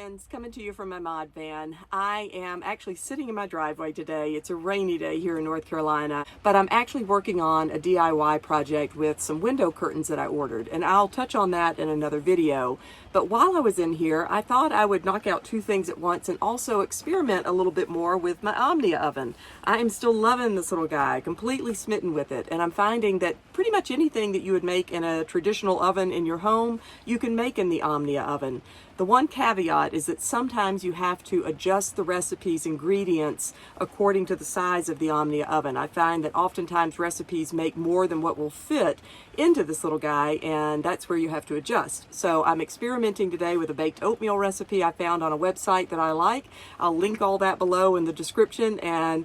friends, coming to you from my mod van. I am actually sitting in my driveway today. It's a rainy day here in North Carolina, but I'm actually working on a DIY project with some window curtains that I ordered, and I'll touch on that in another video. But while I was in here, I thought I would knock out two things at once and also experiment a little bit more with my Omnia oven. I am still loving this little guy, completely smitten with it, and I'm finding that pretty much anything that you would make in a traditional oven in your home, you can make in the Omnia oven. The one caveat is that sometimes you have to adjust the recipe's ingredients according to the size of the Omnia oven. I find that oftentimes recipes make more than what will fit into this little guy, and that's where you have to adjust. So I'm experimenting today with a baked oatmeal recipe I found on a website that I like. I'll link all that below in the description, and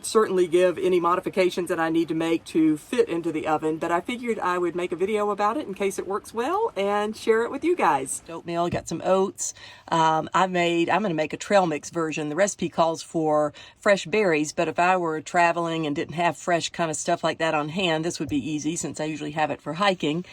certainly give any modifications that I need to make to fit into the oven, but I figured I would make a video about it in case it works well and share it with you guys. Oatmeal, got some oats. I'm going to make a trail mix version. The recipe calls for fresh berries, but if I were traveling and didn't have fresh kind of stuff like that on hand, this would be easy since I usually have it for hiking.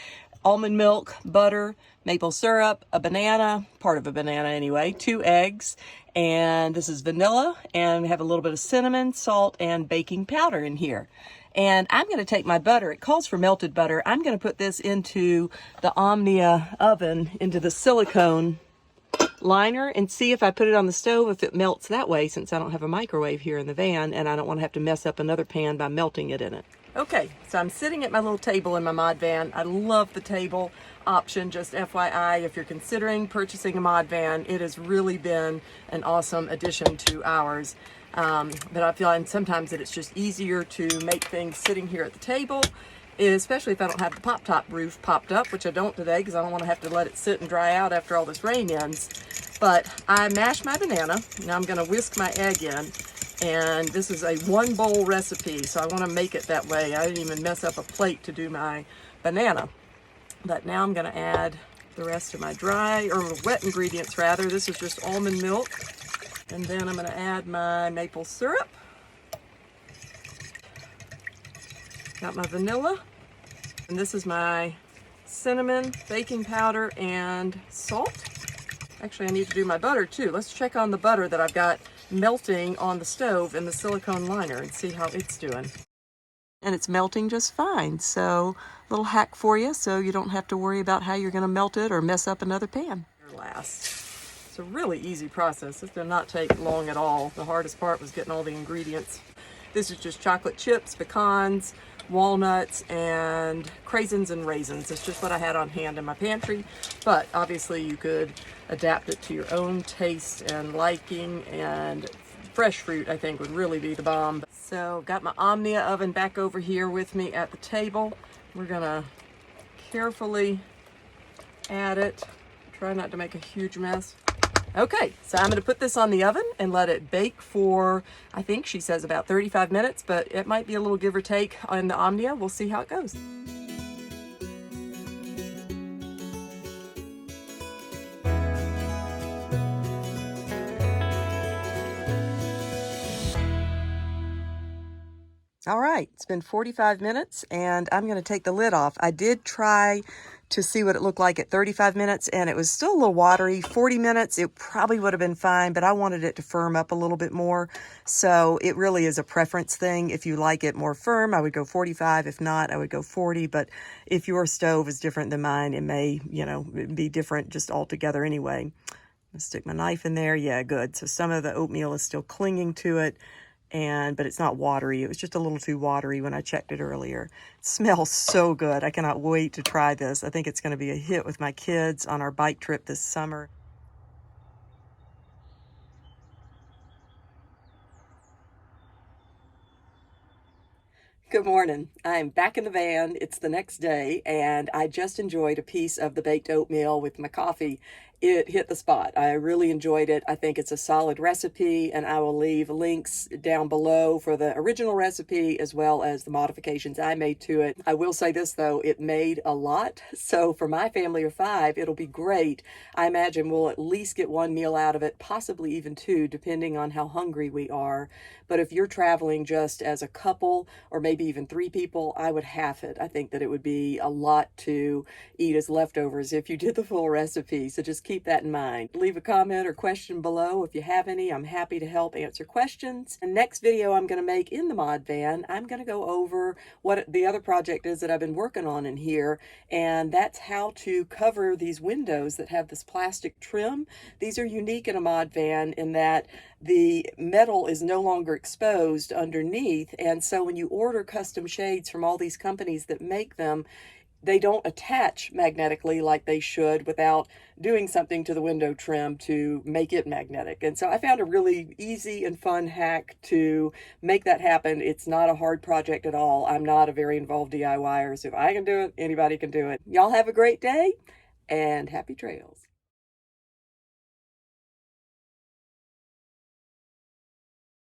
Almond milk, butter, maple syrup, a banana, part of a banana anyway, 2 eggs, and this is vanilla, and we have a little bit of cinnamon, salt, and baking powder in here. And I'm going to take my butter, it calls for melted butter, I'm going to put this into the Omnia oven, into the silicone liner, and see if I put it on the stove, if it melts that way, since I don't have a microwave here in the van, and I don't want to have to mess up another pan by melting it in it. Okay, so I'm sitting at my little table in my mod van. I love the table option, just FYI, if you're considering purchasing a mod van, it has really been an awesome addition to ours. But I feel like sometimes that it's just easier to make things sitting here at the table, especially if I don't have the pop-top roof popped up, which I don't today because I don't want to have to let it sit and dry out after all this rain ends. But I mashed my banana. Now I'm going to whisk my egg in. And this is a 1-bowl recipe, so I want to make it that way. I didn't even mess up a plate to do my banana. But now I'm going to add the rest of my dry, or wet ingredients rather. This is just almond milk. And then I'm going to add my maple syrup. Got my vanilla. And this is my cinnamon, baking powder, and salt. Actually, I need to do my butter too. Let's check on the butter that I've got melting on the stove in the silicone liner and see how it's doing. And it's melting just fine. So a little hack for you so you don't have to worry about how you're going to melt it or mess up another pan. Last. It's a really easy process. This did not take long at all. The hardest part was getting all the ingredients. This is just chocolate chips, pecans, walnuts, and craisins and raisins. It's just what I had on hand in my pantry, but obviously you could adapt it to your own taste and liking, and fresh fruit I think would really be the bomb. So got my Omnia oven back over here with me at the table. We're gonna carefully add it. Try not to make a huge mess. Okay, so I'm going to put this on the oven and let it bake for, I think she says about 35 minutes, but it might be a little give or take on the Omnia. We'll see how it goes. All right, it's been 45 minutes and I'm going to take the lid off. I did try to see what it looked like at 35 minutes and it was still a little watery. 40 minutes, it probably would have been fine, but I wanted it to firm up a little bit more. So it really is a preference thing. If you like it more firm, I would go 45. If not, I would go 40. But if your stove is different than mine, it may, be different just altogether anyway. I'll stick my knife in there. Yeah, good. So some of the oatmeal is still clinging to it. But it's not watery. It was just a little too watery when I checked it earlier. It smells so good. I cannot wait to try this. I think it's going to be a hit with my kids on our bike trip this summer. Good morning. I'm back in the van. It's the next day, and I just enjoyed a piece of the baked oatmeal with my coffee. It hit the spot. I really enjoyed it. I think it's a solid recipe, and I will leave links down below for the original recipe as well as the modifications I made to it. I will say this though, it made a lot. So for my family of 5, it'll be great. I imagine we'll at least get 1 meal out of it, possibly even 2, depending on how hungry we are. But if you're traveling just as a couple or maybe even 3 people, I would half it. I think that it would be a lot to eat as leftovers if you did the full recipe. So just keep that in mind. Leave a comment or question below if you have any. I'm happy to help answer questions. The next video I'm going to make in the ModVan, I'm going to go over what the other project is that I've been working on in here, and that's how to cover these windows that have this plastic trim. These are unique in a ModVan in that the metal is no longer exposed underneath, and so when you order custom shades from all these companies that make them, they don't attach magnetically like they should without doing something to the window trim to make it magnetic. And so I found a really easy and fun hack to make that happen. It's not a hard project at all. I'm not a very involved DIYer, so if I can do it, anybody can do it. Y'all have a great day and happy trails.